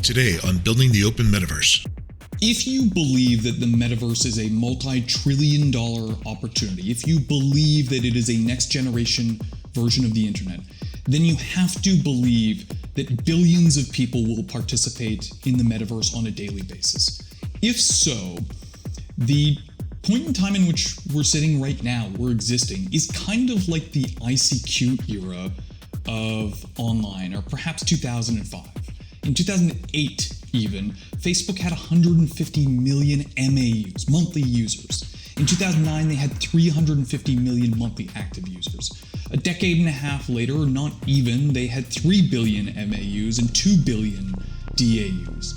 Today on Building the Open Metaverse. If you believe that the metaverse is a multi-trillion-dollar opportunity, if you believe that it is a next-generation version of the internet, then you have to believe that billions of people will participate in the metaverse on a daily basis. If so, the point in time in which we're sitting right now, we're existing, is kind of like the ICQ era of online, or perhaps 2005. In 2008 even, Facebook had 150 million MAUs, monthly users. In 2009, they had 350 million monthly active users. A decade and a half later, or not even, they had 3 billion MAUs and 2 billion DAUs.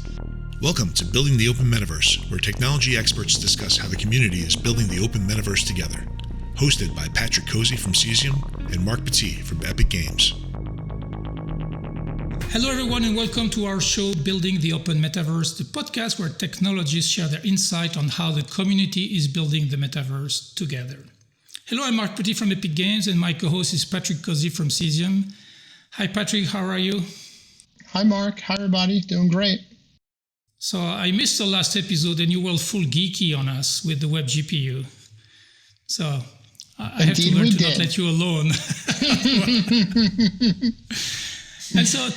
Welcome to Building the Open Metaverse, where technology experts discuss how the community is building the open metaverse together. Hosted by Patrick Cozzi from Cesium and Marc Petit from Epic Games. Hello everyone and welcome to our show Building the Open Metaverse, the podcast where technologists share their insight on how the community is building the metaverse together. Hello, I'm Marc Petit from Epic Games and my co-host is Patrick Cozzi from Cesium. Hi Patrick, how are you? Hi Mark, hi everybody, doing great. So I missed the last episode and you were full geeky on us with the web GPU. So I have to learn to not let you alone. And so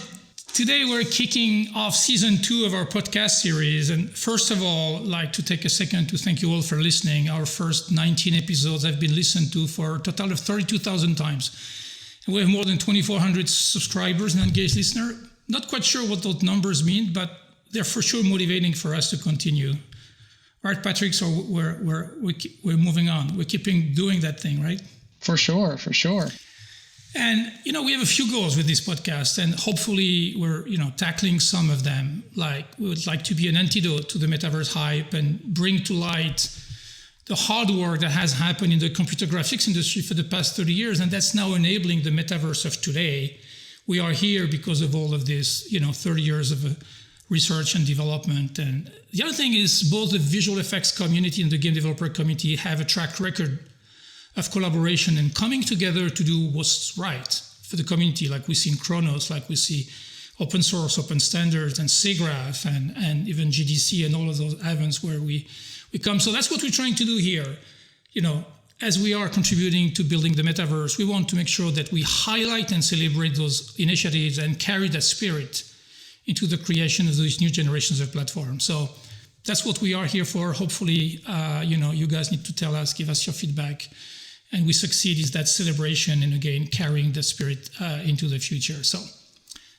today we're kicking off season 2 of our podcast series. And first of all, I'd like to take a second to thank you all for listening. Our first 19 episodes have been listened to for a total of 32,000 times. And we have more than 2,400 subscribers and engaged listeners. Not quite sure what those numbers mean, but they're for sure motivating for us to continue. Right, Patrick? So we're moving on. We're keeping doing that thing, right? For sure. And, we have a few goals with this podcast, and hopefully we're, tackling some of them. Like, we would like to be an antidote to the metaverse hype and bring to light the hard work that has happened in the computer graphics industry for the past 30 years, and that's now enabling the metaverse of today. We are here because of all of this, 30 years of research and development. And the other thing is both the visual effects community and the game developer community have a track record of collaboration and coming together to do what's right for the community, like we see in Chronos, like we see open source, open standards, and SIGGRAPH, and even GDC and all of those events where we come. So that's what we're trying to do here. As we are contributing to building the metaverse, we want to make sure that we highlight and celebrate those initiatives and carry that spirit into the creation of these new generations of platforms. So that's what we are here for. Hopefully, you guys need to tell us, give us your feedback, and we succeed is that celebration and again, carrying the spirit into the future. So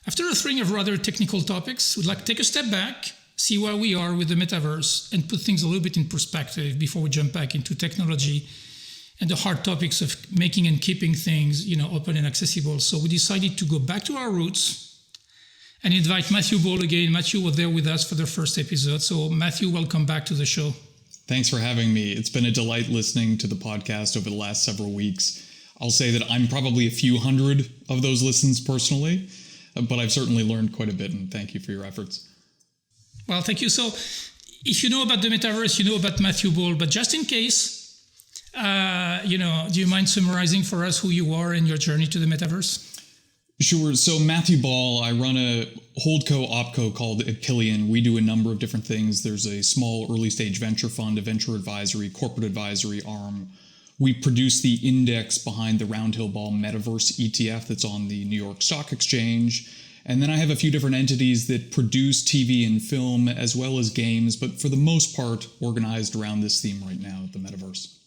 after a string of rather technical topics, we'd like to take a step back, see where we are with the metaverse, and put things a little bit in perspective before we jump back into technology and the hard topics of making and keeping things, open and accessible. So we decided to go back to our roots and invite Matthew Ball again. Matthew was there with us for the first episode. So Matthew, welcome back to the show. Thanks for having me. It's been a delight listening to the podcast over the last several weeks. I'll say that I'm probably a few hundred of those listens personally, but I've certainly learned quite a bit, and thank you for your efforts. Well, thank you. So if you know about the metaverse, you know about Matthew Ball, but just in case, do you mind summarizing for us who you are and your journey to the metaverse? Sure. So Matthew Ball, I run a holdco opco called Epillion. We do a number of different things. There's a small early stage venture fund, a venture advisory, corporate advisory arm. We produce the index behind the Roundhill Ball Metaverse ETF that's on the New York Stock Exchange. And then I have a few different entities that produce TV and film as well as games, but for the most part organized around this theme right now, the metaverse.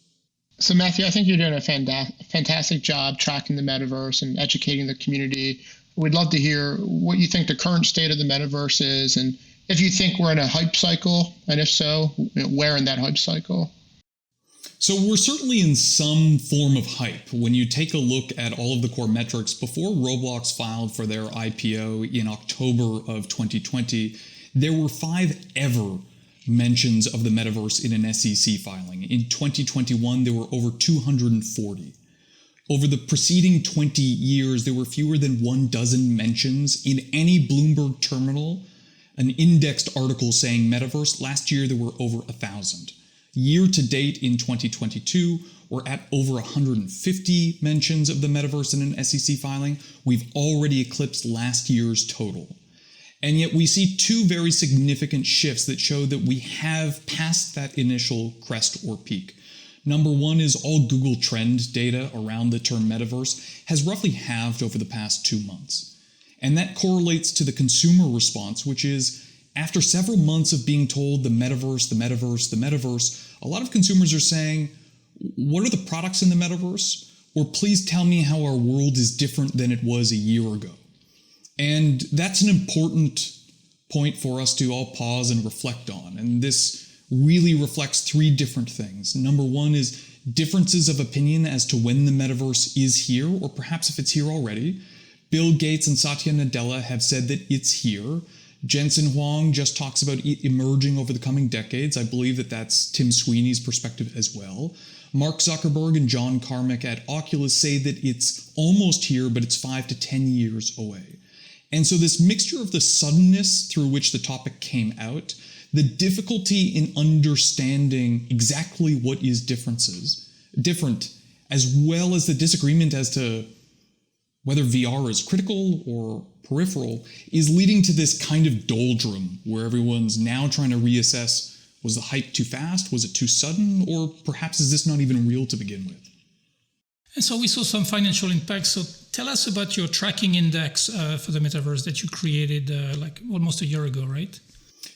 So Matthew, I think you're doing a fantastic job tracking the metaverse and educating the community. We'd love to hear what you think the current state of the metaverse is, and if you think we're in a hype cycle, and if so, where in that hype cycle? So we're certainly in some form of hype. When you take a look at all of the core metrics, before Roblox filed for their IPO in October of 2020, there were 5 ever mentions of the metaverse in an SEC filing. In 2021, there were over 240. Over the preceding 20 years, there were fewer than 12 mentions in any Bloomberg terminal, an indexed article saying metaverse. Last year, there were over 1,000. Year to date in 2022, we're at over 150 mentions of the metaverse in an SEC filing. We've already eclipsed last year's total. And yet we see two very significant shifts that show that we have passed that initial crest or peak. Number one is all Google Trend data around the term metaverse has roughly halved over the past 2 months. And that correlates to the consumer response, which is after several months of being told the metaverse, the metaverse, the metaverse, a lot of consumers are saying, what are the products in the metaverse? Or please tell me how our world is different than it was a year ago. And that's an important point for us to all pause and reflect on. And this really reflects three different things. Number one is differences of opinion as to when the metaverse is here, or perhaps if it's here already. Bill Gates and Satya Nadella have said that it's here. Jensen Huang just talks about it emerging over the coming decades. I believe that that's Tim Sweeney's perspective as well. Mark Zuckerberg and John Carmack at Oculus say that it's almost here, but it's 5 to 10 years away. And so this mixture of the suddenness through which the topic came out, the difficulty in understanding exactly what is different, as well as the disagreement as to whether VR is critical or peripheral, is leading to this kind of doldrum where everyone's now trying to reassess, was the hype too fast? Was it too sudden? Or perhaps is this not even real to begin with? And so we saw some financial impact. So tell us about your tracking index for the metaverse that you created like almost a year ago, right?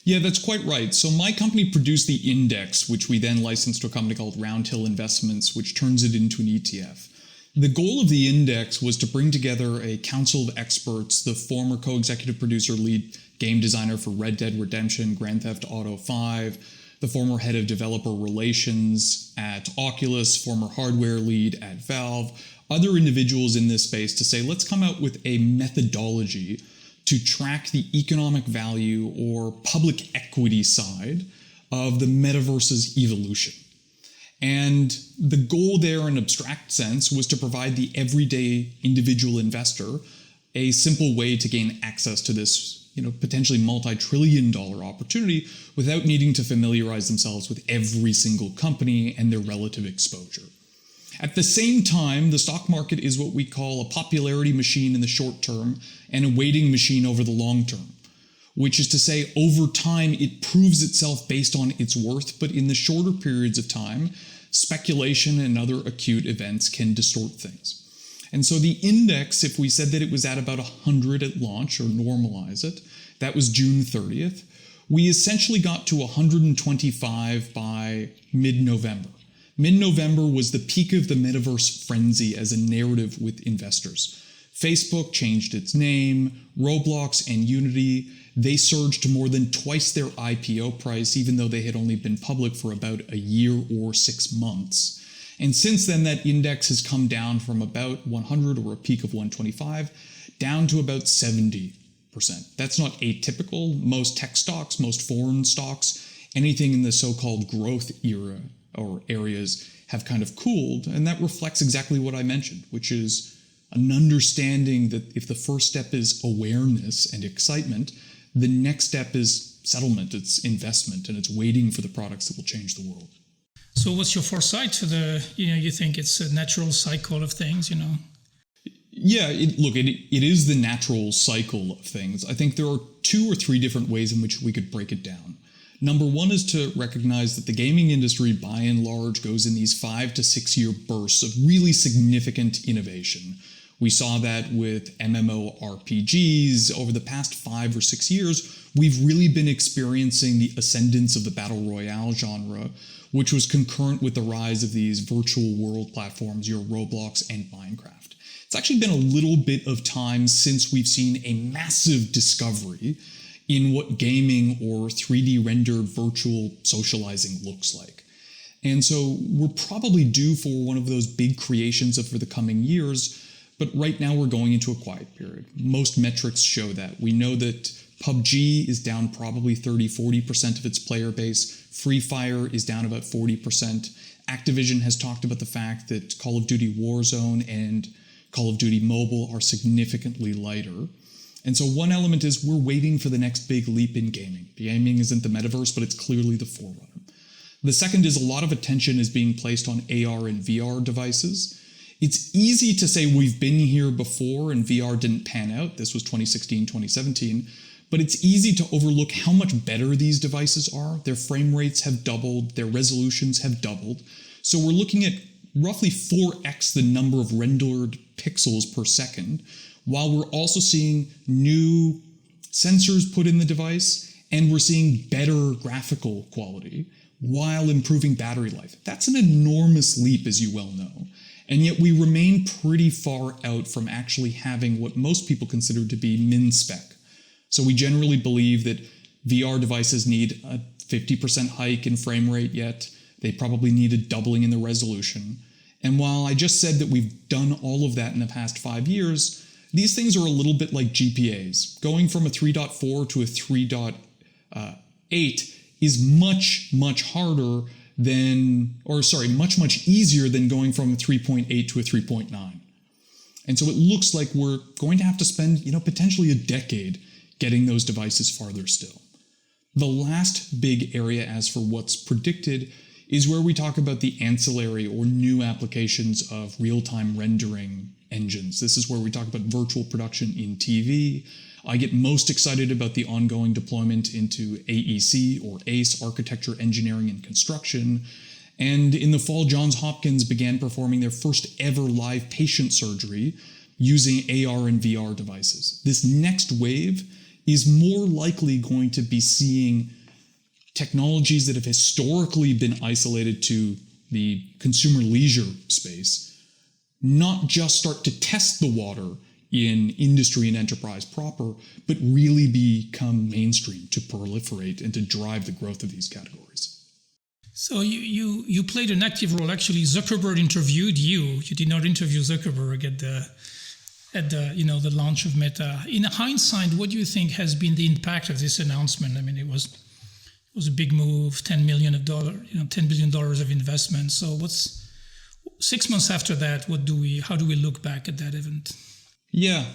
Yeah, that's quite right. So my company produced the index, which we then licensed to a company called Roundhill Investments, which turns it into an ETF. The goal of the index was to bring together a council of experts, the former co-executive producer, lead game designer for Red Dead Redemption, Grand Theft Auto 5, the former head of developer relations at Oculus, former hardware lead at Valve, other individuals in this space to say, let's come out with a methodology to track the economic value or public equity side of the metaverse's evolution. And the goal there in an abstract sense was to provide the everyday individual investor a simple way to gain access to this potentially multi-trillion-dollar opportunity without needing to familiarize themselves with every single company and their relative exposure. At the same time, the stock market is what we call a popularity machine in the short term and a weighting machine over the long term, which is to say, over time, it proves itself based on its worth, but in the shorter periods of time, speculation and other acute events can distort things. And so the index, if we said that it was at about 100 at launch, or normalize it, that was June 30th, we essentially got to 125 by mid-November. Mid-November was the peak of the metaverse frenzy as a narrative with investors. Facebook changed its name, Roblox and Unity, they surged to more than twice their IPO price, even though they had only been public for about a year or 6 months. And since then, that index has come down from about 100 or a peak of 125 down to about 70%. That's not atypical. Most tech stocks, most foreign stocks, anything in the so-called growth era or areas have kind of cooled. And that reflects exactly what I mentioned, which is an understanding that if the first step is awareness and excitement, the next step is settlement, it's investment, and it's waiting for the products that will change the world. So what's your foresight for you think it's a natural cycle of things, Yeah, it is the natural cycle of things. I think there are 2 or 3 different ways in which we could break it down. Number one is to recognize that the gaming industry, by and large, goes in these 5 to 6 year bursts of really significant innovation. We saw that with MMORPGs. Over the past 5 or 6 years, we've really been experiencing the ascendance of the Battle Royale genre, which was concurrent with the rise of these virtual world platforms, your Roblox and Minecraft. It's actually been a little bit of time since we've seen a massive discovery in what gaming or 3D rendered virtual socializing looks like. And so we're probably due for one of those big creations over the coming years, but right now we're going into a quiet period. Most metrics show that. We know that PUBG is down probably 30-40% of its player base. Free Fire is down about 40%. Activision has talked about the fact that Call of Duty Warzone and Call of Duty Mobile are significantly lighter. And so one element is we're waiting for the next big leap in gaming. Gaming isn't the metaverse, but it's clearly the forerunner. The second is a lot of attention is being placed on AR and VR devices. It's easy to say we've been here before and VR didn't pan out. This was 2016, 2017. But it's easy to overlook how much better these devices are. Their frame rates have doubled, their resolutions have doubled. So we're looking at roughly 4x the number of rendered pixels per second, while we're also seeing new sensors put in the device, and we're seeing better graphical quality while improving battery life. That's an enormous leap, as you well know. And yet we remain pretty far out from actually having what most people consider to be min-spec. So we generally believe that VR devices need a 50% hike in frame rate yet. They probably need a doubling in the resolution. And while I just said that we've done all of that in the past 5 years, these things are a little bit like GPAs. Going from a 3.4 to a 3.8 is much, much harder than, much easier than going from a 3.8 to a 3.9. And so it looks like we're going to have to spend, potentially a decade getting those devices farther still. The last big area as for what's predicted is where we talk about the ancillary or new applications of real-time rendering engines. This is where we talk about virtual production in TV. I get most excited about the ongoing deployment into AEC or ACE, Architecture, Engineering, and Construction. And in the fall, Johns Hopkins began performing their first ever live patient surgery using AR and VR devices. This next wave is more likely going to be seeing technologies that have historically been isolated to the consumer leisure space not just start to test the water in industry and enterprise proper, but really become mainstream to proliferate and to drive the growth of these categories. So you played an active role. Actually, Zuckerberg interviewed you. You did not interview Zuckerberg at the launch of Meta. In hindsight, what do you think has been the impact of this announcement? I mean, it was a big move, $10 billion of investment. So what's 6 months after that? How do we look back at that event? Yeah,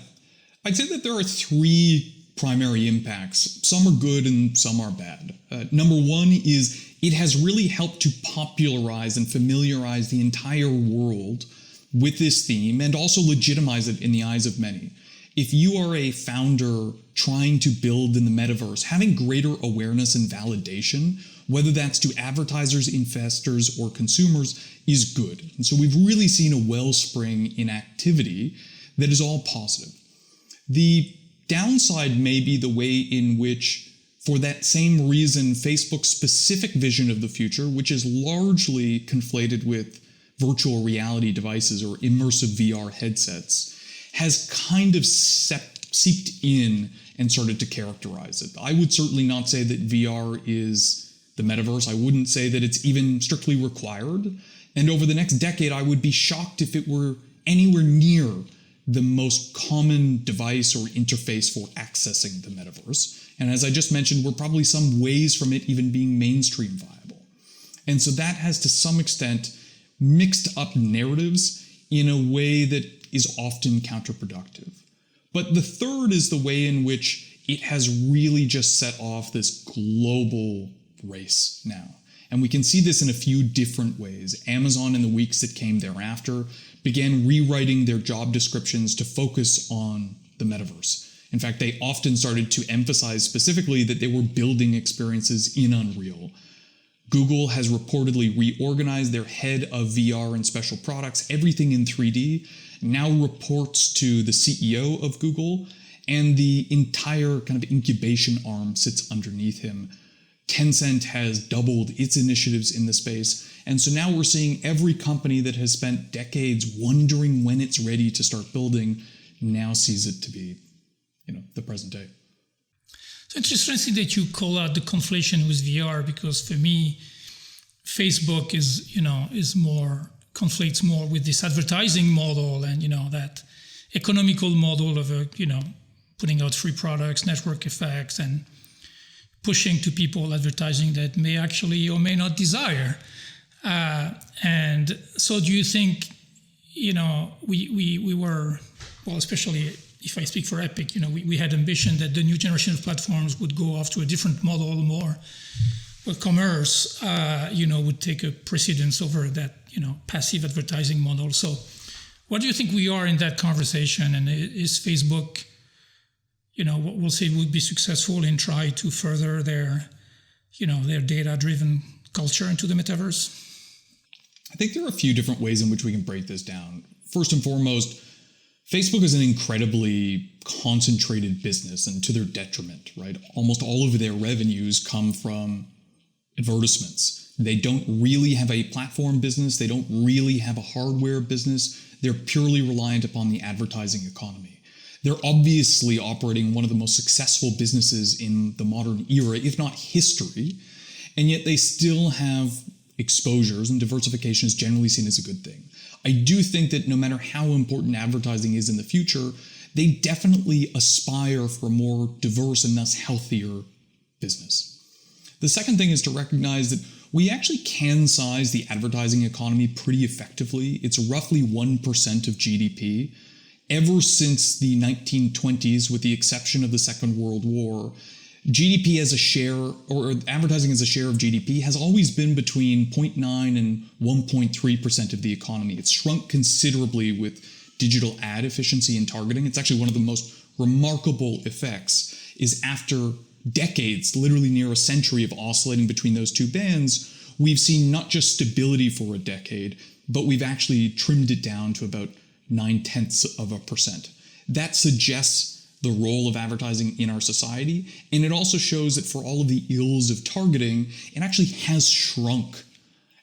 I'd say that there are three primary impacts. Some are good and some are bad. Number one is it has really helped to popularize and familiarize the entire world with this theme and also legitimize it in the eyes of many. If you are a founder trying to build in the metaverse, having greater awareness and validation, whether that's to advertisers, investors, or consumers, is good. And so we've really seen a wellspring in activity that is all positive. The downside may be the way in which, for that same reason, Facebook's specific vision of the future, which is largely conflated with virtual reality devices or immersive VR headsets, has kind of seeped in and started to characterize it. I would certainly not say that VR is the metaverse. I wouldn't say that it's even strictly required. And over the next decade, I would be shocked if it were anywhere near the most common device or interface for accessing the metaverse. And as I just mentioned, we're probably some ways from it even being mainstream viable. And so that has to some extent mixed up narratives in a way that is often counterproductive. But the third is the way in which it has really just set off this global race now. And we can see this in a few different ways. Amazon, in the weeks that came thereafter, began rewriting their job descriptions to focus on the metaverse. In fact, they often started to emphasize specifically that they were building experiences in Unreal. Google has reportedly reorganized their head of VR and special products, everything in 3D, now reports to the CEO of Google, and the entire kind of incubation arm sits underneath him. Tencent has doubled its initiatives in the space, and so now we're seeing every company that has spent decades wondering when it's ready to start building now sees it to be, the present day. So it's interesting that you call out the conflation with VR, because for me, Facebook conflates more with this advertising model and that economical model of putting out free products, network effects, and pushing to people advertising that may actually or may not desire. And so do you think, we were, well, especially if I speak for Epic, we had ambition that the new generation of platforms would go off to a different model more, where commerce, would take a precedence over that, passive advertising model. So what do you think we are in that conversation? And is Facebook, we'll say would be successful in trying to further their data-driven culture into the metaverse? I think there are a few different ways in which we can break this down. First and foremost, Facebook is an incredibly concentrated business and to their detriment, right? Almost all of their revenues come from advertisements. They don't really have a platform business. They don't really have a hardware business. They're purely reliant upon the advertising economy. They're obviously operating one of the most successful businesses in the modern era, if not history, and yet they still have exposures, and diversification is generally seen as a good thing. I do think that no matter how important advertising is in the future, they definitely aspire for a more diverse and thus healthier business. The second thing is to recognize that we actually can size the advertising economy pretty effectively. It's roughly 1% of GDP. Ever since the 1920s, with the exception of the Second World War, GDP as a share, or advertising as a share of GDP, has always been between 0.9 and 1.3% of the economy. It's shrunk considerably with digital ad efficiency and targeting. It's actually one of the most remarkable effects is after decades, literally near a century of oscillating between those two bands, we've seen not just stability for a decade, but we've actually trimmed it down to about 0.9%. That suggests the role of advertising in our society, and it also shows that for all of the ills of targeting, it actually has shrunk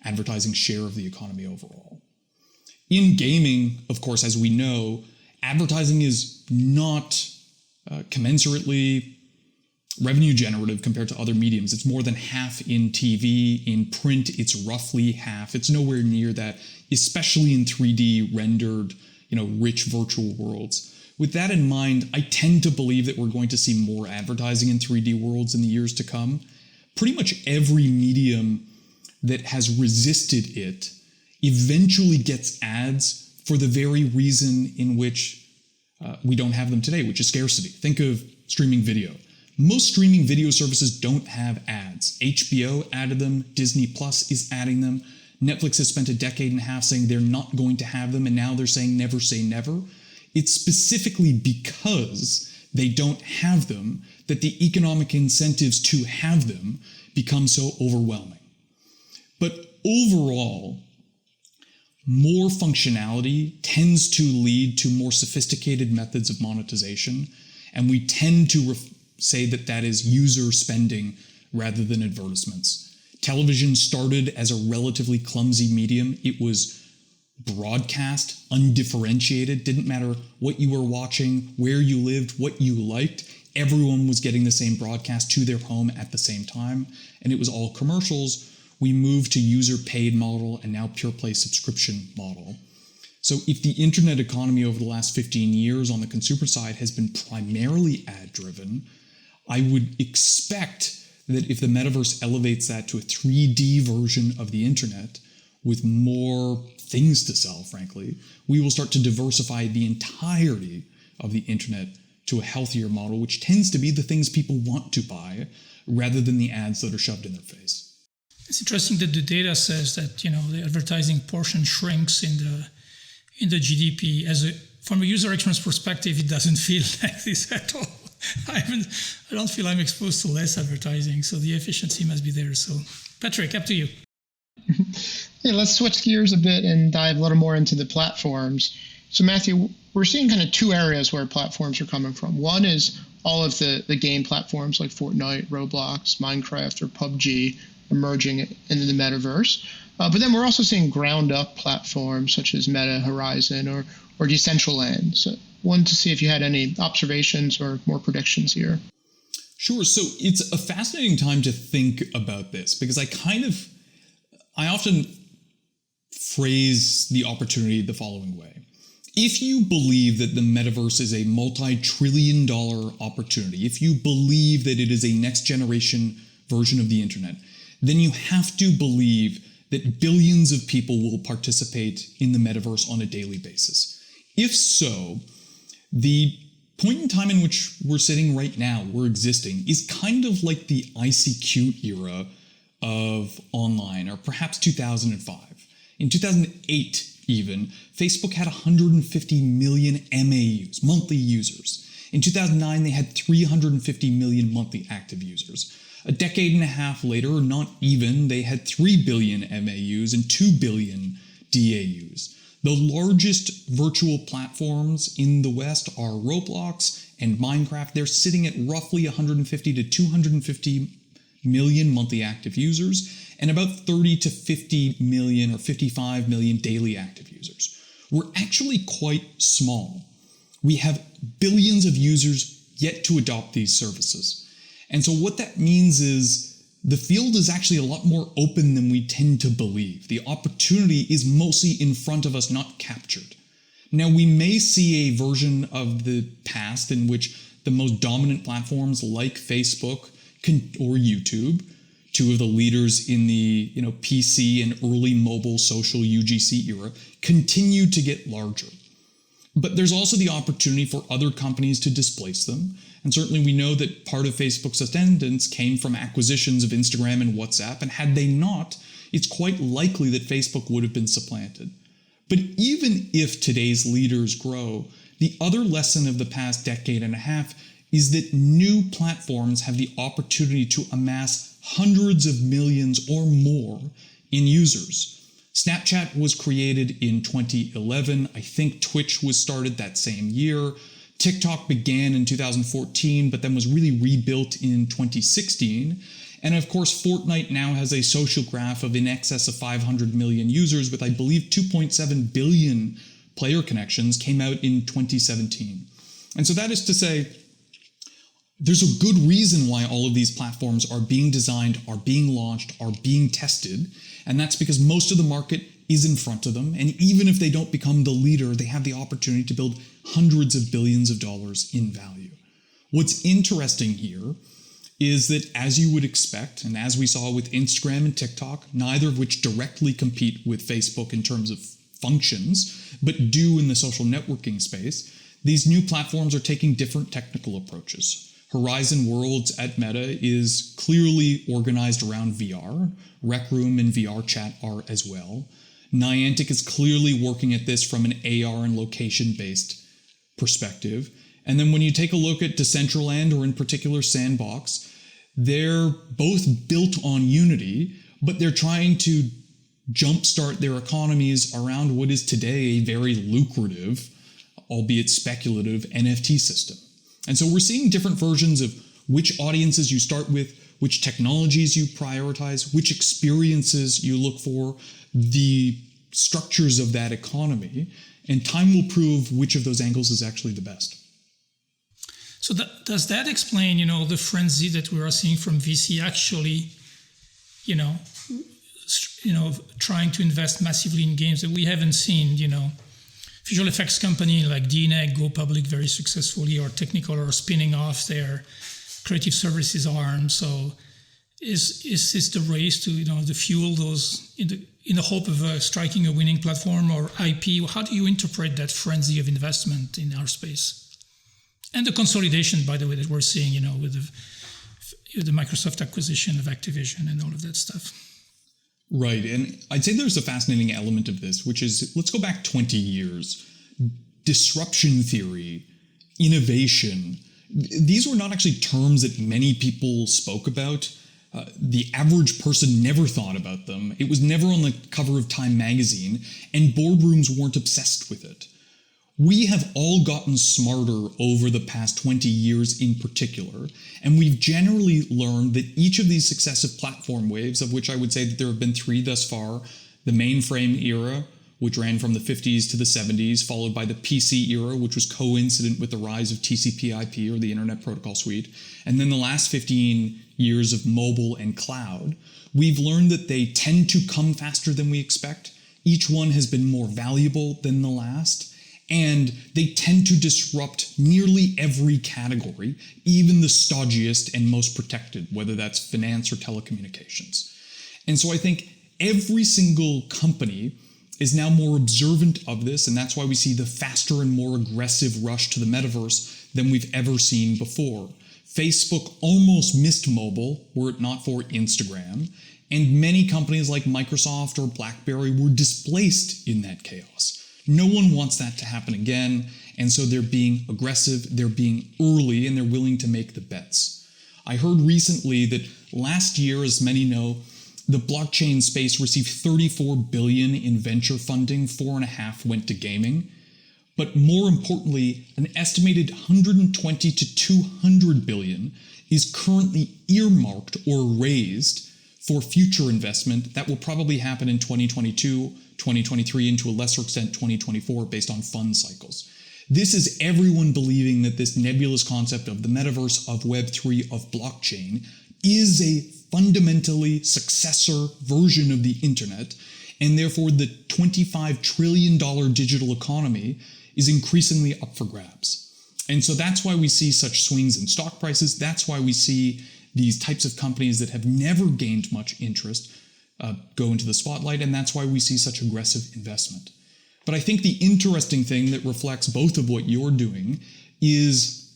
advertising share of the economy overall. In gaming, of course, as we know, advertising is not commensurately revenue generative compared to other mediums. It's more than half in TV. In print, it's roughly half. It's nowhere near that, especially in 3D rendered, rich virtual worlds. With that in mind, I tend to believe that we're going to see more advertising in 3D worlds in the years to come. Pretty much every medium that has resisted it eventually gets ads for the very reason in which we don't have them today, which is scarcity. Think of streaming video. Most streaming video services don't have ads. HBO added them, Disney Plus is adding them. Netflix has spent a decade and a half saying they're not going to have them, and now they're saying never say never. It's specifically because they don't have them that the economic incentives to have them become so overwhelming. But overall, more functionality tends to lead to more sophisticated methods of monetization, and we tend to say that that is user spending rather than advertisements. Television started as a relatively clumsy medium. It was broadcast, undifferentiated, didn't matter what you were watching, where you lived, what you liked. Everyone was getting the same broadcast to their home at the same time, and it was all commercials. We moved to user-paid model and now pure-play subscription model. So if the internet economy over the last 15 years on the consumer side has been primarily ad-driven, I would expect that if the metaverse elevates that to a 3D version of the internet with more things to sell, frankly, we will start to diversify the entirety of the internet to a healthier model, which tends to be the things people want to buy rather than the ads that are shoved in their face. It's interesting that the data says that the advertising portion shrinks in the GDP. From a user experience perspective, it doesn't feel like this at all. I don't feel I'm exposed to less advertising, so the efficiency must be there. So, Patrick, up to you. Yeah, let's switch gears a bit and dive a little more into the platforms. So, Matthew, we're seeing kind of two areas where platforms are coming from. One is all of the game platforms like Fortnite, Roblox, Minecraft, or PUBG emerging into the metaverse. But then we're also seeing ground-up platforms such as Meta, Horizon, or Decentraland. So, wanted to see if you had any observations or more predictions here. Sure. So it's a fascinating time to think about this because I often phrase the opportunity the following way. If you believe that the metaverse is a multi-trillion-dollar opportunity, if you believe that it is a next-generation version of the internet, then you have to believe that billions of people will participate in the metaverse on a daily basis. If so, the point in time in which we're sitting right now, we're existing, is kind of like the ICQ era of online, or perhaps 2005. In 2008 even, Facebook had 150 million MAUs, monthly users. In 2009, they had 350 million monthly active users. A decade and a half later, not even, they had 3 billion MAUs and 2 billion DAUs. The largest virtual platforms in the West are Roblox and Minecraft. They're sitting at roughly 150 to 250 million monthly active users and about 30 to 50 million or 55 million daily active users. We're actually quite small. We have billions of users yet to adopt these services. And so what that means is the field is actually a lot more open than we tend to believe. The opportunity is mostly in front of us, not captured. Now, we may see a version of the past in which the most dominant platforms like Facebook or YouTube, two of the leaders in the PC and early mobile social UGC era, continue to get larger. But there's also the opportunity for other companies to displace them. And certainly we know that part of Facebook's ascendance came from acquisitions of Instagram and WhatsApp, and had they not, it's quite likely that Facebook would have been supplanted. But even if today's leaders grow, the other lesson of the past decade and a half is that new platforms have the opportunity to amass hundreds of millions or more in users. Snapchat was created in 2011. I think Twitch was started that same year. TikTok began in 2014, but then was really rebuilt in 2016. And of course, Fortnite now has a social graph of in excess of 500 million users with, I believe, 2.7 billion player connections, came out in 2017. And so that is to say, there's a good reason why all of these platforms are being designed, are being launched, are being tested. And that's because most of the market is in front of them. And even if they don't become the leader, they have the opportunity to build hundreds of billions of dollars in value. What's interesting here is that, as you would expect, and as we saw with Instagram and TikTok, neither of which directly compete with Facebook in terms of functions, but do in the social networking space, these new platforms are taking different technical approaches. Horizon Worlds at Meta is clearly organized around VR. Rec Room and VR Chat are as well. Niantic is clearly working at this from an AR and location-based perspective. And then when you take a look at Decentraland, or in particular Sandbox, they're both built on Unity, but they're trying to jumpstart their economies around what is today a very lucrative, albeit speculative, NFT system. And so we're seeing different versions of which audiences you start with, which technologies you prioritize, which experiences you look for, the structures of that economy, and time will prove which of those angles is actually the best. So does that explain, the frenzy that we are seeing from VC actually, trying to invest massively in games that we haven't seen, visual effects company like DNEG go public very successfully, or Technicolor are spinning off their creative services arm. So is this the race to, to fuel those in the hope of striking a winning platform or IP? How do you interpret that frenzy of investment in our space? And the consolidation, by the way, that we're seeing, with the Microsoft acquisition of Activision and all of that stuff. Right. And I'd say there's a fascinating element of this, which is, let's go back 20 years. Disruption theory, innovation, these were not actually terms that many people spoke about. The average person never thought about them. It was never on the cover of Time magazine, and boardrooms weren't obsessed with it. We have all gotten smarter over the past 20 years in particular, and we've generally learned that each of these successive platform waves, of which I would say that there have been 3 thus far, the mainframe era, which ran from the 50s to the 70s, followed by the PC era, which was coincident with the rise of TCP/IP, or the Internet Protocol Suite, and then the last 15 years of mobile and cloud, we've learned that they tend to come faster than we expect. Each one has been more valuable than the last. And they tend to disrupt nearly every category, even the stodgiest and most protected, whether that's finance or telecommunications. And so I think every single company is now more observant of this, and that's why we see the faster and more aggressive rush to the metaverse than we've ever seen before. Facebook almost missed mobile were it not for Instagram, and many companies like Microsoft or BlackBerry were displaced in that chaos. No one wants that to happen again, And so they're being aggressive, they're being early, and they're willing to make the bets. I heard recently that last year, as many know, the blockchain space received $34 billion in venture funding, 4.5 went to gaming. But more importantly, an estimated 120 to 200 billion is currently earmarked or raised for future investment that will probably happen in 2022, 2023, and to a lesser extent 2024 based on fund cycles. This is everyone believing that this nebulous concept of the metaverse, of Web3, of blockchain is a fundamentally successor version of the internet, and therefore the $25 trillion digital economy is increasingly up for grabs. And so that's why we see such swings in stock prices. That's why we see these types of companies that have never gained much interest go into the spotlight, and that's why we see such aggressive investment. But I think the interesting thing that reflects both of what you're doing is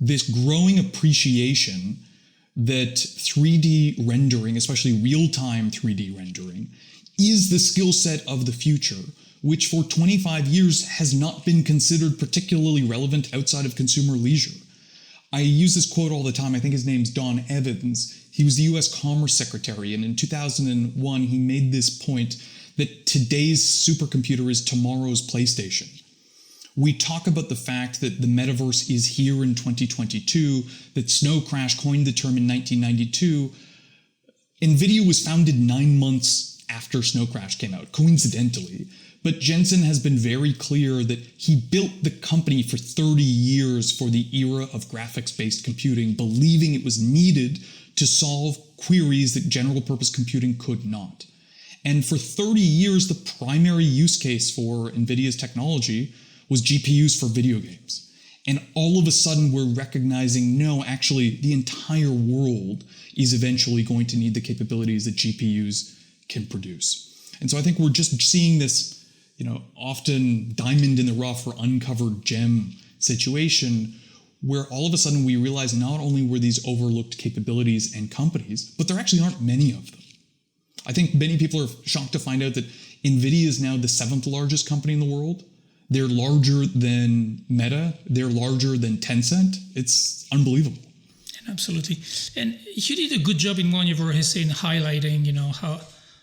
this growing appreciation that 3D rendering, especially real-time 3D rendering, is the skill set of the future, which for 25 years has not been considered particularly relevant outside of consumer leisure. I use this quote all the time. I think his name's Don Evans. He was the US Commerce Secretary, and in 2001 he made this point that today's supercomputer is tomorrow's PlayStation. We talk about the fact that the metaverse is here in 2022, that Snow Crash coined the term in 1992. NVIDIA was founded 9 months after Snow Crash came out, coincidentally. But Jensen has been very clear that he built the company for 30 years for the era of graphics-based computing, believing it was needed to solve queries that general-purpose computing could not. And for 30 years, the primary use case for NVIDIA's technology was GPUs for video games. And all of a sudden, we're recognizing, no, actually, the entire world is eventually going to need the capabilities that GPUs can produce. And so I think we're just seeing this, often diamond in the rough or uncovered gem situation where all of a sudden we realize not only were these overlooked capabilities and companies, but there actually aren't many of them. I think many people are shocked to find out that NVIDIA is now the 7th largest company in the world. They're larger than Meta. They're larger than Tencent. It's unbelievable. Absolutely. And you did a good job in one of your essays in highlighting,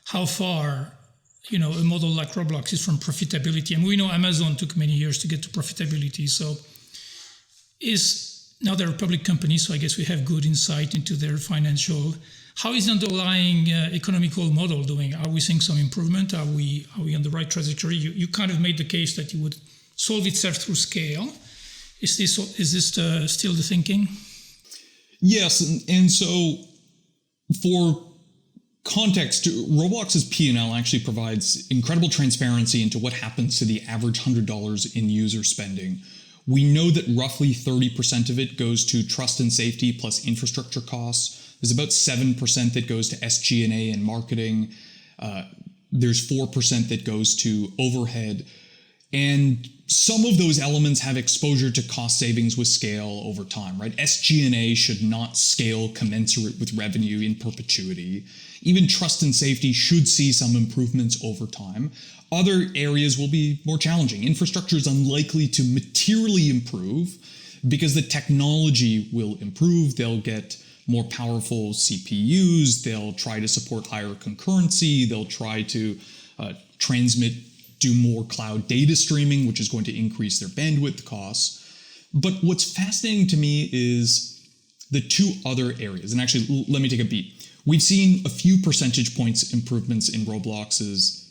how far, a model like Roblox is from profitability. And we know Amazon took many years to get to profitability. So now they're a public company, so I guess we have good insight into their financial. How is the underlying economical model doing? Are we seeing some improvement? Are we on the right trajectory? You kind of made the case that it would solve itself through scale. Is this still the thinking? Yes, and so for context, Roblox's P&L actually provides incredible transparency into what happens to the average $100 in user spending. We know that roughly 30% of it goes to trust and safety plus infrastructure costs. There's about 7% that goes to SG&A and marketing. There's 4% that goes to overhead. And some of those elements have exposure to cost savings with scale over time, right? SG&A should not scale commensurate with revenue in perpetuity. Even trust and safety should see some improvements over time. Other areas will be more challenging. Infrastructure is unlikely to materially improve because the technology will improve. They'll get more powerful CPUs. They'll try to support higher concurrency. They'll try to do more cloud data streaming, which is going to increase their bandwidth costs. But what's fascinating to me is the two other areas. And actually, let me take a beat. We've seen a few percentage points improvements in Roblox's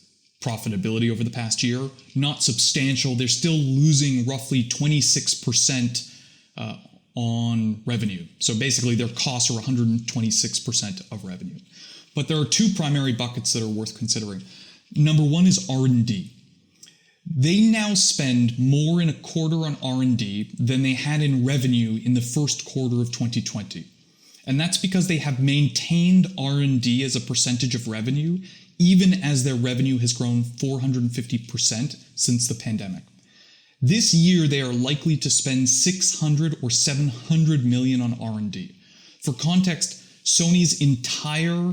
profitability over the past year. Not substantial. They're still losing roughly 26% on revenue. So basically, their costs are 126% of revenue. But there are two primary buckets that are worth considering. Number one is R&D. They now spend more in a quarter on R&D than they had in revenue in the first quarter of 2020. And that's because they have maintained R&D as a percentage of revenue, even as their revenue has grown 450% since the pandemic. This year, they are likely to spend 600 or 700 million on R&D. For context, Sony's entire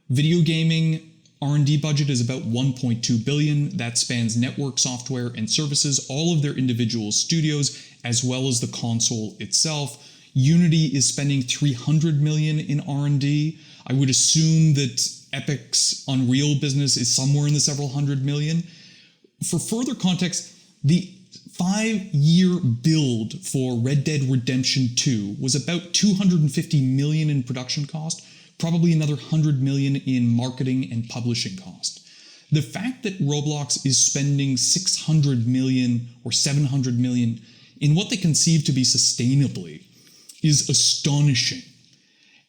video gaming R&D budget is about $1.2 billion. That spans network, software, and services, all of their individual studios, as well as the console itself. Unity is spending $300 million in R&D. I would assume that Epic's Unreal business is somewhere in the several hundred million. For further context, the 5-year build for Red Dead Redemption 2 was about $250 million in production cost, probably another $100 million in marketing and publishing cost. The fact that Roblox is spending $600 million or $700 million in what they conceive to be sustainably is astonishing.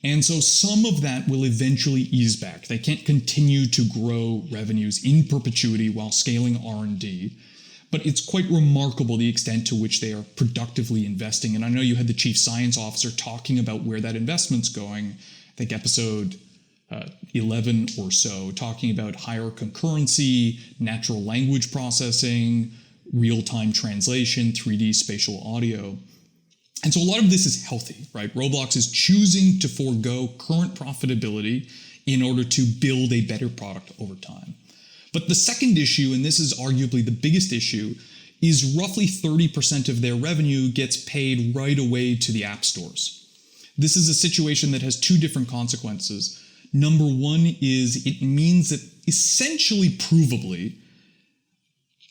And so some of that will eventually ease back. They can't continue to grow revenues in perpetuity while scaling R&D. But it's quite remarkable the extent to which they are productively investing. And I know you had the chief science officer talking about where that investment's going. I think episode 11 or so, talking about higher concurrency, natural language processing, real-time translation, 3D spatial audio. And so a lot of this is healthy, right? Roblox is choosing to forego current profitability in order to build a better product over time. But the second issue, and this is arguably the biggest issue, is roughly 30% of their revenue gets paid right away to the app stores. This is a situation that has two different consequences. Number one is it means that essentially provably,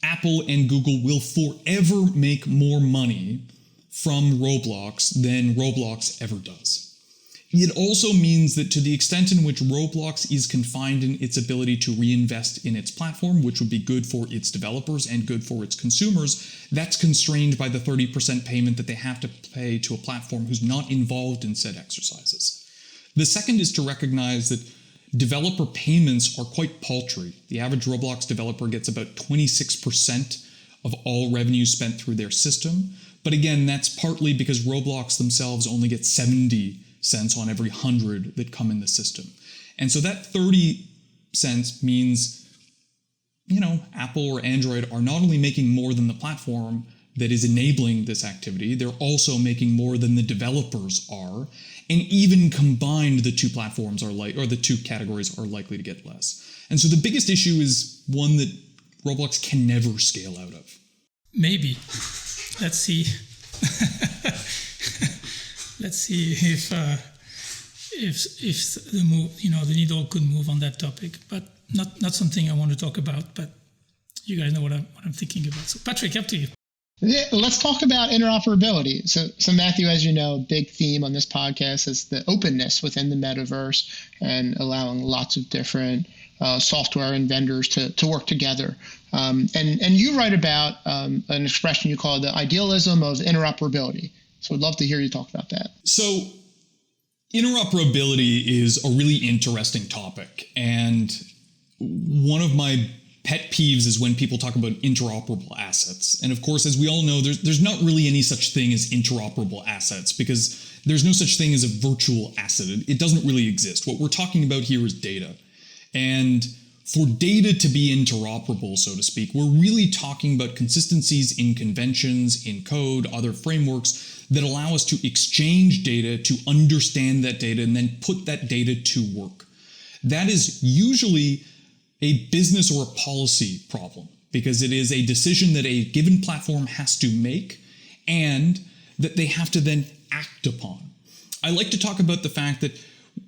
Apple and Google will forever make more money from Roblox than Roblox ever does. It also means that to the extent in which Roblox is confined in its ability to reinvest in its platform, which would be good for its developers and good for its consumers, that's constrained by the 30% payment that they have to pay to a platform who's not involved in said exercises. The second is to recognize that developer payments are quite paltry. The average Roblox developer gets about 26% of all revenue spent through their system. But again, that's partly because Roblox themselves only get 70 cents on every 100 that come in the system. And so that 30 cents means, Apple or Android are not only making more than the platform that is enabling this activity, they're also making more than the developers are. And even combined, the two platforms are the two categories are likely to get less. And so the biggest issue is one that Roblox can never scale out of. Maybe. Let's see. Let's see if the move, the needle could move on that topic, but not something I want to talk about. But you guys know what I'm thinking about. So Patrick, up to you. Yeah, let's talk about interoperability. So Matthew, as you know, a big theme on this podcast is the openness within the metaverse and allowing lots of different software and vendors to work together. And you write about an expression you call the idealism of interoperability. So I'd love to hear you talk about that. So interoperability is a really interesting topic. And one of my pet peeves is when people talk about interoperable assets. And of course, as we all know, there's not really any such thing as interoperable assets because there's no such thing as a virtual asset. It doesn't really exist. What we're talking about here is data. And for data to be interoperable, so to speak, we're really talking about consistencies in conventions, in code, other frameworks that allow us to exchange data, to understand that data, and then put that data to work. That is usually a business or a policy problem because it is a decision that a given platform has to make and that they have to then act upon. I like to talk about the fact that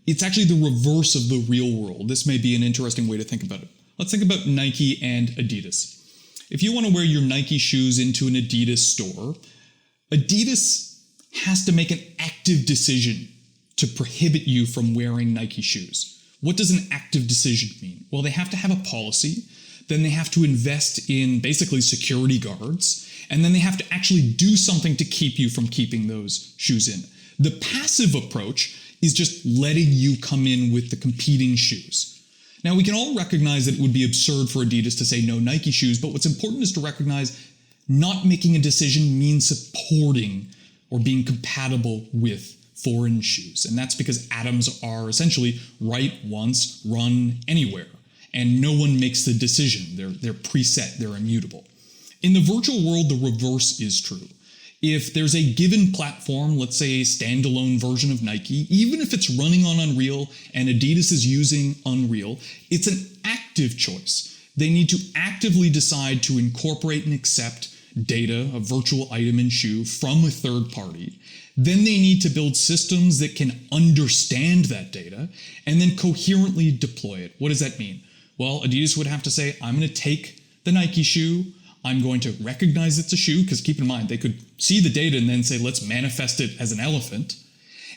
it's actually the reverse of the real world. This may be an interesting way to think about it. Let's think about Nike and Adidas. If you want to wear your Nike shoes into an Adidas store, Adidas has to make an active decision to prohibit you from wearing Nike shoes. What does an active decision mean? Well, they have to have a policy, then they have to invest in basically security guards, and then they have to actually do something to keep you from keeping those shoes in. The passive approach is just letting you come in with the competing shoes. Now, we can all recognize that it would be absurd for Adidas to say no Nike shoes, but what's important is to recognize not making a decision means supporting or being compatible with foreign shoes. And that's because atoms are essentially write once, run anywhere. And no one makes the decision. They're preset, they're immutable. In the virtual world, the reverse is true. If there's a given platform, let's say a standalone version of Nike, even if it's running on Unreal and Adidas is using Unreal, it's an act active choice. They need to actively decide to incorporate and accept data, a virtual item and shoe, from a third party. Then they need to build systems that can understand that data and then coherently deploy it. What does that mean? Well, Adidas would have to say, I'm going to take the Nike shoe, I'm going to recognize it's a shoe, because keep in mind, they could see the data and then say, let's manifest it as an elephant.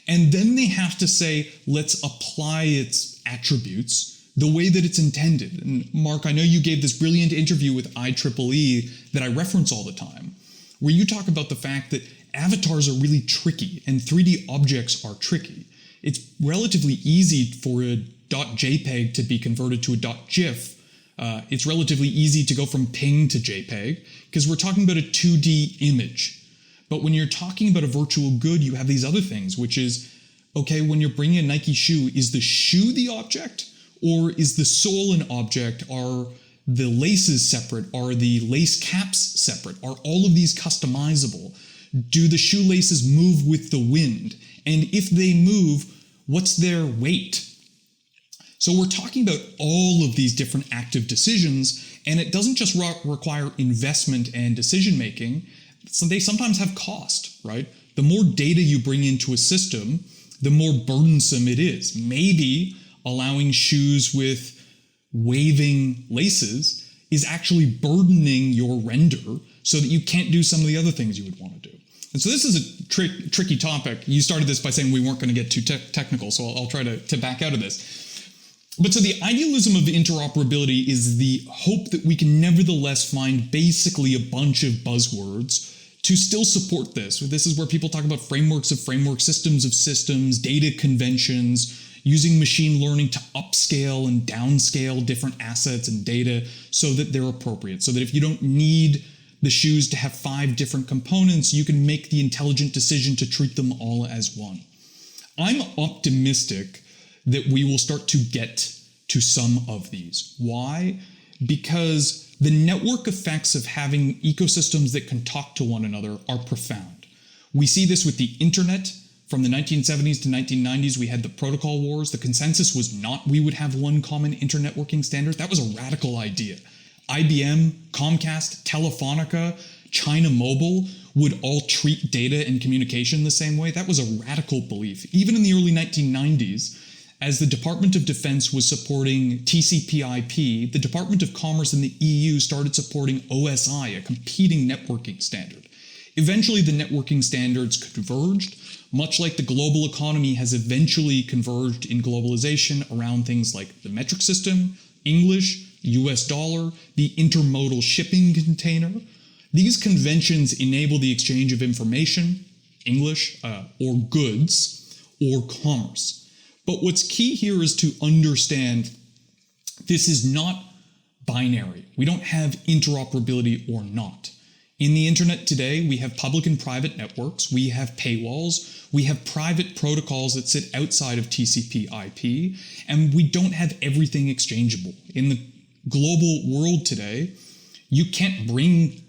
And then they have to say, let's apply its attributes the way that it's intended. And Marc, I know you gave this brilliant interview with IEEE that I reference all the time, where you talk about the fact that avatars are really tricky and 3D objects are tricky. It's relatively easy for a .jpeg to be converted to a .gif. It's relatively easy to go from PNG to JPEG because we're talking about a 2D image. But when you're talking about a virtual good, you have these other things, which is, okay, when you're bringing a Nike shoe, is the shoe the object? Or is the sole an object? Are the laces separate? Are the lace caps separate? Are all of these customizable? Do the shoelaces move with the wind? And if they move, what's their weight? So we're talking about all of these different active decisions, and it doesn't just require investment and decision making. So they sometimes have cost, right? The more data you bring into a system, the more burdensome it is. Maybe allowing shoes with waving laces is actually burdening your render so that you can't do some of the other things you would want to do. And so this is a tricky topic. You started this by saying we weren't going to get too technical, so I'll try to back out of this. But so the idealism of the interoperability is the hope that we can nevertheless find basically a bunch of buzzwords to still support this. This is where people talk about frameworks of frameworks, systems of systems, data conventions, using machine learning to upscale and downscale different assets and data so that they're appropriate. So that if you don't need the shoes to have 5 different components, you can make the intelligent decision to treat them all as one. I'm optimistic that we will start to get to some of these. Why? Because the network effects of having ecosystems that can talk to one another are profound. We see this with the internet. From the 1970s to 1990s, we had the protocol wars. The consensus was not we would have one common internetworking standard. That was a radical idea. IBM, Comcast, Telefonica, China Mobile would all treat data and communication the same way. That was a radical belief. Even in the early 1990s, as the Department of Defense was supporting TCP/IP, the Department of Commerce in the EU started supporting OSI, a competing networking standard. Eventually, the networking standards converged, much like the global economy has eventually converged in globalization around things like the metric system, English, US dollar, the intermodal shipping container. These conventions enable the exchange of information, English, or goods, or commerce. But what's key here is to understand this is not binary. We don't have interoperability or not. In the internet today, we have public and private networks, we have paywalls, we have private protocols that sit outside of TCP/IP, and we don't have everything exchangeable. In the global world today, you can't bring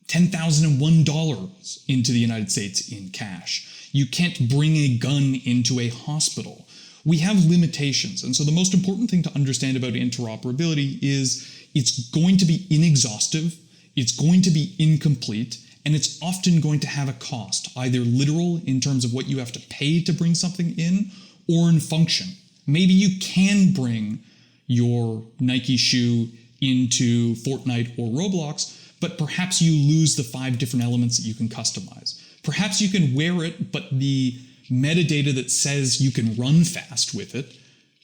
$10,001 into the United States in cash. You can't bring a gun into a hospital. We have limitations, and so the most important thing to understand about interoperability is it's going to be inexhaustive, it's going to be incomplete, and it's often going to have a cost, either literal in terms of what you have to pay to bring something in, or in function. Maybe you can bring your Nike shoe into Fortnite or Roblox, but perhaps you lose the 5 different elements that you can customize. Perhaps you can wear it, but the metadata that says you can run fast with it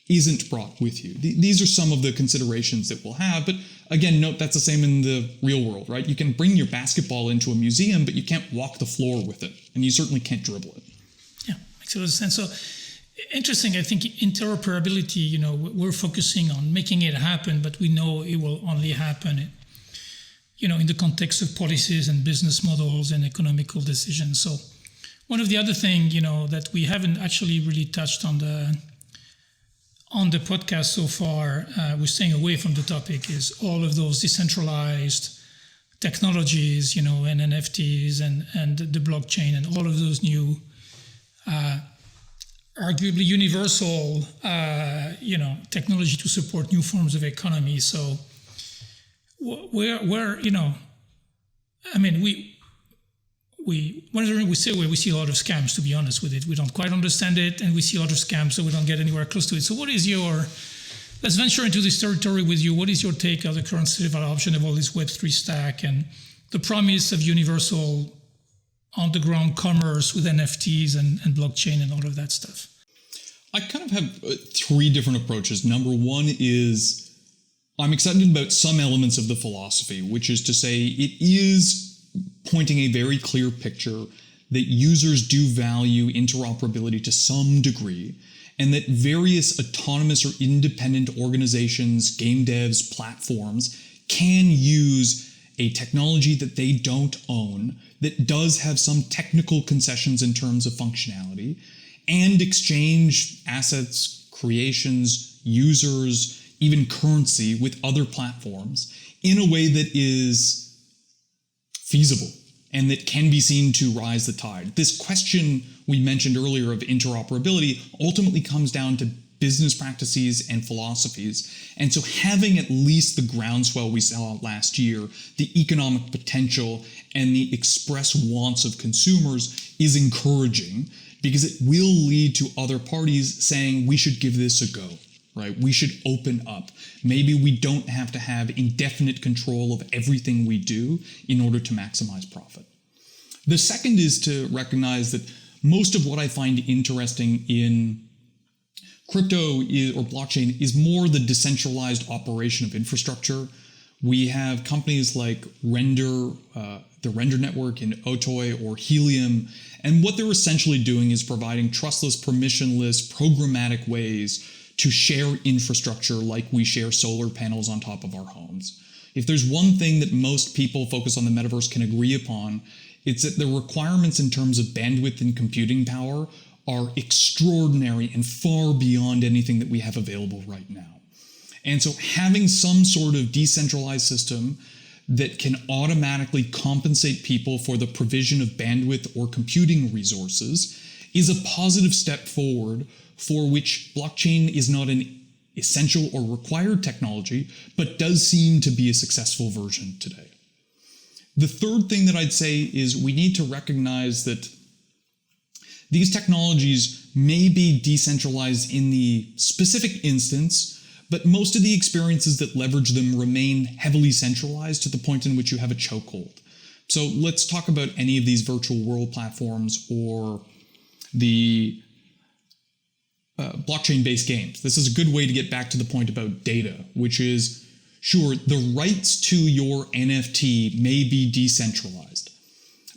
isn't brought with you. These are some of the considerations that we'll have, but again, note that's the same in the real world, right? You can bring your basketball into a museum, but you can't walk the floor with it, and you certainly can't dribble it. Yeah, makes a lot of sense. So interesting, I think interoperability, we're focusing on making it happen, but we know it will only happen, in the context of policies and business models and economical decisions. So one of the other things, that we haven't actually really touched on the podcast so far, we're staying away from the topic, is all of those decentralized technologies, and NFTs and the blockchain and all of those new arguably universal, technology to support new forms of economy. So where we see a lot of scams, to be honest with it. We don't quite understand it, and we see a lot of scams, so we don't get anywhere close to it. So let's venture into this territory with you. What is your take on the current state of adoption of all this Web3 stack and the promise of universal on-the-ground commerce with NFTs and blockchain and all of that stuff? I kind of have three different approaches. Number one is I'm excited about some elements of the philosophy, which is to say it is pointing a very clear picture that users do value interoperability to some degree, and that various autonomous or independent organizations, game devs, platforms can use a technology that they don't own, that does have some technical concessions in terms of functionality, and exchange assets, creations, users, even currency with other platforms in a way that is feasible and that can be seen to rise the tide. This question we mentioned earlier of interoperability ultimately comes down to business practices and philosophies. And so having at least the groundswell we saw last year, the economic potential and the express wants of consumers is encouraging, because it will lead to other parties saying we should give this a go, right? We should open up. Maybe we don't have to have indefinite control of everything we do in order to maximize profit. The second is to recognize that most of what I find interesting in crypto or blockchain is more the decentralized operation of infrastructure. We have companies like Render, the Render Network in Otoy or Helium, and what they're essentially doing is providing trustless, permissionless, programmatic ways to share infrastructure like we share solar panels on top of our homes. If there's one thing that most people focus on the metaverse can agree upon, it's that the requirements in terms of bandwidth and computing power are extraordinary and far beyond anything that we have available right now. And so having some sort of decentralized system that can automatically compensate people for the provision of bandwidth or computing resources is a positive step forward, for which blockchain is not an essential or required technology, but does seem to be a successful version today. The third thing that I'd say is we need to recognize that these technologies may be decentralized in the specific instance, but most of the experiences that leverage them remain heavily centralized to the point in which you have a chokehold. So let's talk about any of these virtual world platforms or the blockchain-based games. This is a good way to get back to the point about data, which is, sure, the rights to your NFT may be decentralized,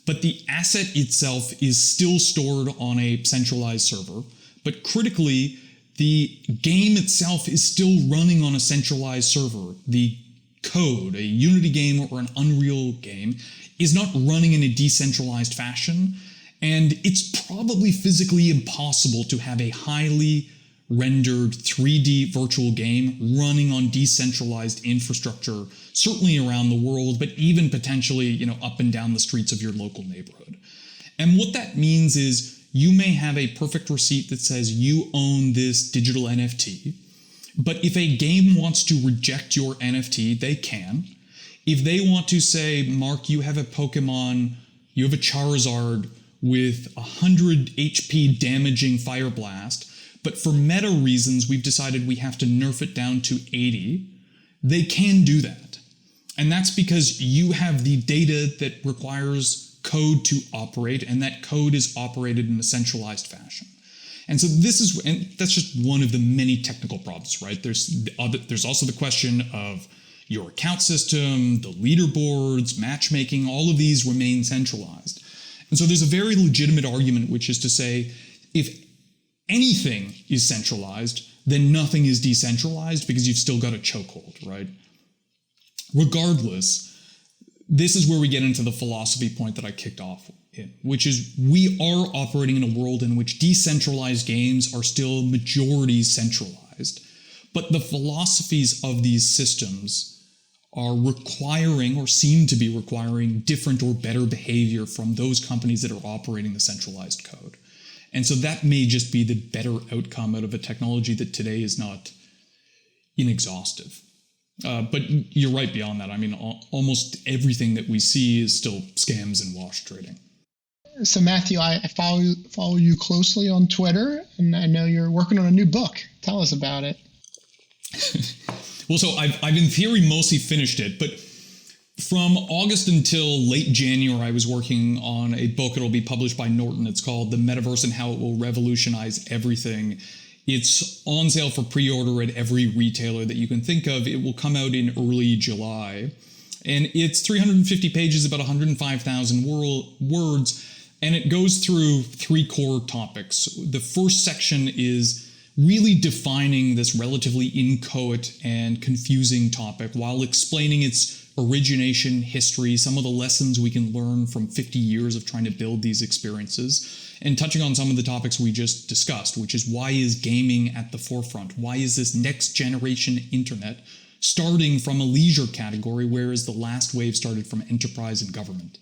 but the asset itself is still stored on a centralized server. But critically, the game itself is still running on a centralized server. The code, a Unity game or an Unreal game, is not running in a decentralized fashion. And it's probably physically impossible to have a highly rendered 3D virtual game running on decentralized infrastructure, certainly around the world, but even potentially, up and down the streets of your local neighborhood. And what that means is you may have a perfect receipt that says you own this digital NFT, but if a game wants to reject your NFT, they can. If they want to say, Mark, you have a Pokemon, you have a Charizard with 100 HP damaging Fire Blast, but for meta reasons, we've decided we have to nerf it down to 80, they can do that. And that's because you have the data that requires code to operate, and that code is operated in a centralized fashion. And so that's just one of the many technical problems, right? There's also the question of your account system, the leaderboards, matchmaking, all of these remain centralized. And so there's a very legitimate argument, which is to say, if anything is centralized, then nothing is decentralized because you've still got a chokehold, right? Regardless, this is where we get into the philosophy point that I kicked off in, which is we are operating in a world in which decentralized games are still majority centralized, but the philosophies of these systems are requiring or seem to be requiring different or better behavior from those companies that are operating the centralized code. And so that may just be the better outcome out of a technology that today is not inexhaustive. But you're right beyond that. I mean, almost everything that we see is still scams and wash trading. So Matthew, I follow you closely on Twitter, and I know you're working on a new book. Tell us about it. Well, so I've in theory mostly finished it, but from August until late January, I was working on a book that'll be published by Norton. It's called The Metaverse and How It Will Revolutionize Everything. It's on sale for pre-order at every retailer that you can think of. It will come out in early July. And it's 350 pages, about 105,000 words, and it goes through 3 core topics. The first section is really defining this relatively inchoate and confusing topic while explaining its origination, history, some of the lessons we can learn from 50 years of trying to build these experiences, and touching on some of the topics we just discussed, which is why is gaming at the forefront? Why is this next generation internet starting from a leisure category, whereas the last wave started from enterprise and government?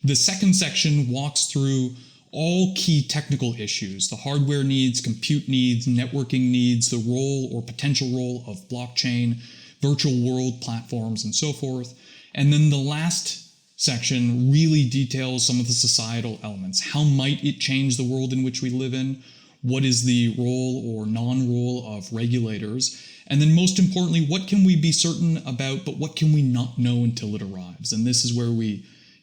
The second section walks through all key technical issues, the hardware needs, compute needs, networking needs, the role or potential role of blockchain, virtual world platforms, and so forth. And then the last section really details some of the societal elements. How might it change the world in which we live in? What is the role or non-role of regulators? And then most importantly, what can we be certain about, but what can we not know until it arrives? And this is where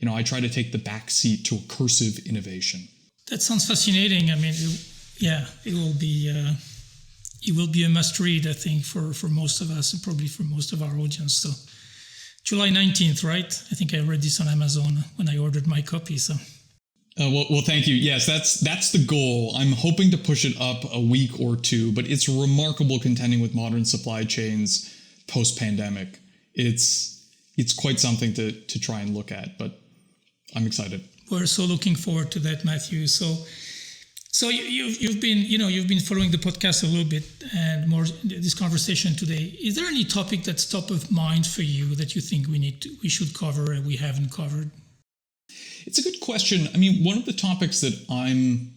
I try to take the back seat to recursive innovation. That sounds fascinating. I mean, it will be a must read, I think, for most of us and probably for most of our audience. So July 19th, right? I think I read this on Amazon when I ordered my copy. So. Well, thank you. Yes, that's the goal. I'm hoping to push it up a week or two, but it's remarkable contending with modern supply chains post-pandemic. It's quite something to try and look at, but I'm excited. We're so looking forward to that, Matthew. So you've been following the podcast a little bit and more this conversation today. Is there any topic that's top of mind for you that you think we should cover and we haven't covered? It's a good question. I mean, one of the topics that I'm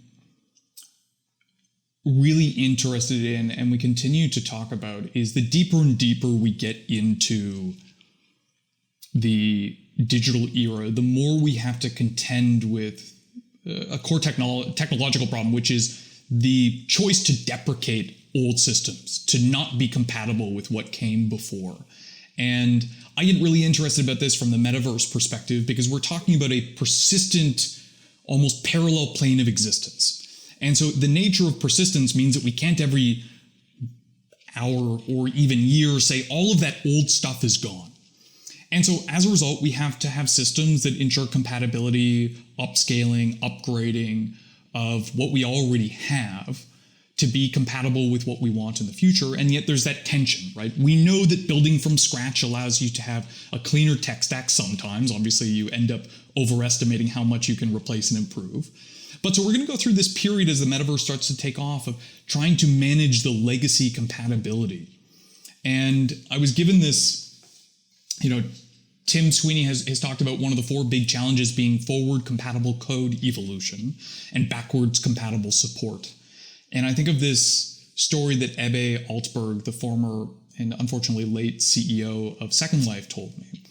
really interested in and we continue to talk about is the deeper and deeper we get into the digital era, the more we have to contend with a core technological problem, which is the choice to deprecate old systems, to not be compatible with what came before. And I get really interested about this from the metaverse perspective because we're talking about a persistent, almost parallel plane of existence. And so the nature of persistence means that we can't every hour or even year say all of that old stuff is gone. And so as a result, we have to have systems that ensure compatibility, upscaling, upgrading of what we already have to be compatible with what we want in the future. And yet there's that tension, right? We know that building from scratch allows you to have a cleaner tech stack sometimes. Obviously, you end up overestimating how much you can replace and improve. But so we're going to go through this period as the metaverse starts to take off of trying to manage the legacy compatibility. And I was given this, Tim Sweeney has talked about one of the 4 big challenges being forward compatible code evolution and backwards compatible support. And I think of this story that Ebbe Altsberg, the former and unfortunately late CEO of Second Life, told me,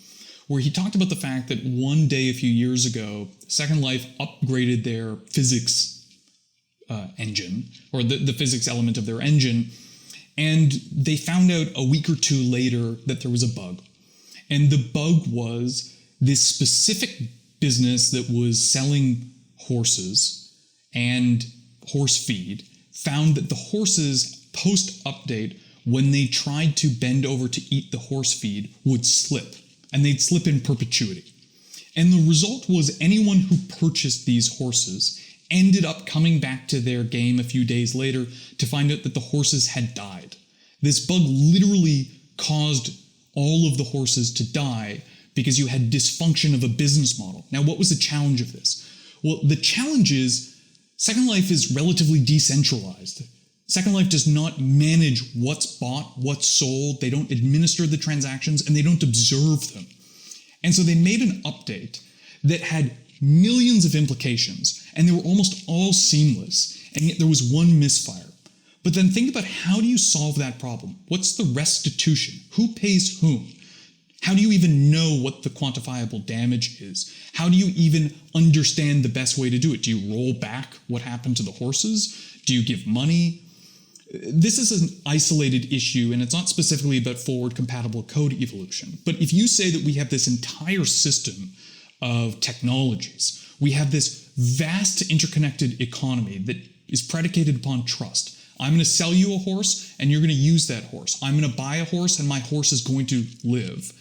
where he talked about the fact that one day a few years ago, Second Life upgraded their physics engine, or the physics element of their engine, and they found out a week or 2 later that there was a bug. And the bug was this specific business that was selling horses and horse feed found that the horses post-update, when they tried to bend over to eat the horse feed, would slip. And they'd slip in perpetuity. And the result was anyone who purchased these horses ended up coming back to their game a few days later to find out that the horses had died. This bug literally caused all of the horses to die because you had dysfunction of a business model. Now, what was the challenge of this? Well, the challenge is Second Life is relatively decentralized. Second Life does not manage what's bought, what's sold. They don't administer the transactions, and they don't observe them. And so they made an update that had millions of implications, and they were almost all seamless. and yet there was one misfire. But then think about, how do you solve that problem? What's the restitution? Who pays whom? How do you even know what the quantifiable damage is? How do you even understand the best way to do it? Do you roll back what happened to the horses? Do you give money? This is an isolated issue, and it's not specifically about forward-compatible code evolution. But if you say that we have this entire system of technologies, we have this vast interconnected economy that is predicated upon trust. I'm going to sell you a horse, and you're going to use that horse. I'm going to buy a horse, and my horse is going to live.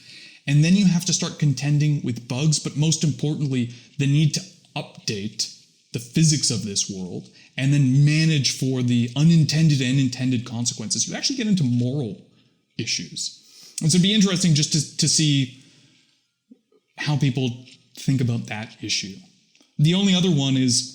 And then you have to start contending with bugs, but most importantly, the need to update the physics of this world and then manage for the unintended and intended consequences. You actually get into moral issues. And so it'd be interesting just to see how people think about that issue. The only other one is,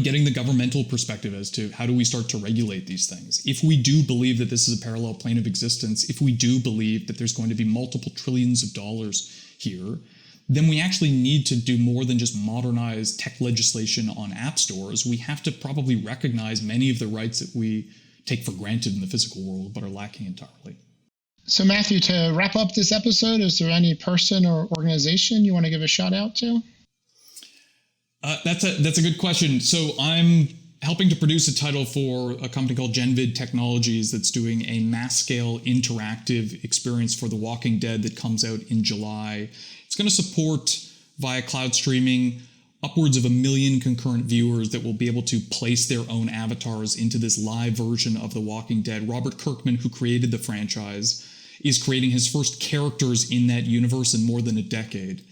getting the governmental perspective as to how do we start to regulate these things. If we do believe that this is a parallel plane of existence, if we do believe that there's going to be multiple trillions of dollars here, then we actually need to do more than just modernize tech legislation on app stores. We have to probably recognize many of the rights that we take for granted in the physical world but are lacking entirely. So Matthew, to wrap up this episode, is there any person or organization you want to give a shout out to? That's a good question. So I'm helping to produce a title for a company called Genvid Technologies that's doing a mass-scale interactive experience for The Walking Dead that comes out in July. It's going to support, via cloud streaming, upwards of 1 million concurrent viewers that will be able to place their own avatars into this live version of The Walking Dead. Robert Kirkman, who created the franchise, is creating his first characters in that universe in more than a decade.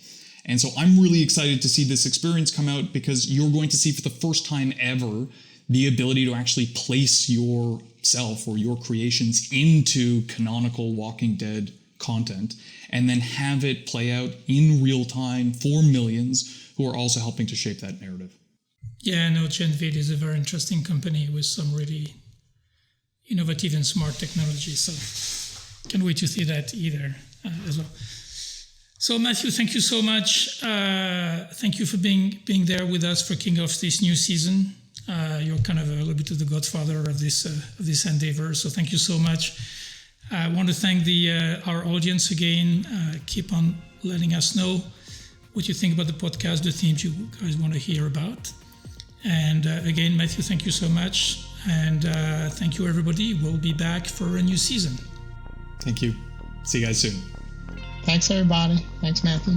And so I'm really excited to see this experience come out, because you're going to see for the first time ever the ability to actually place yourself or your creations into canonical Walking Dead content and then have it play out in real time for millions who are also helping to shape that narrative. Yeah, no, Genvid is a very interesting company with some really innovative and smart technology. So can't wait to see that either as well. So Matthew, thank you so much. Thank you for being there with us for kicking off this new season. You're kind of a little bit of the godfather of this endeavor. So thank you so much. I want to thank our audience again. Keep on letting us know what you think about the podcast, the themes you guys want to hear about. And again, Matthew, thank you so much. And thank you, everybody. We'll be back for a new season. Thank you. See you guys soon. Thanks, everybody. Thanks, Matthew.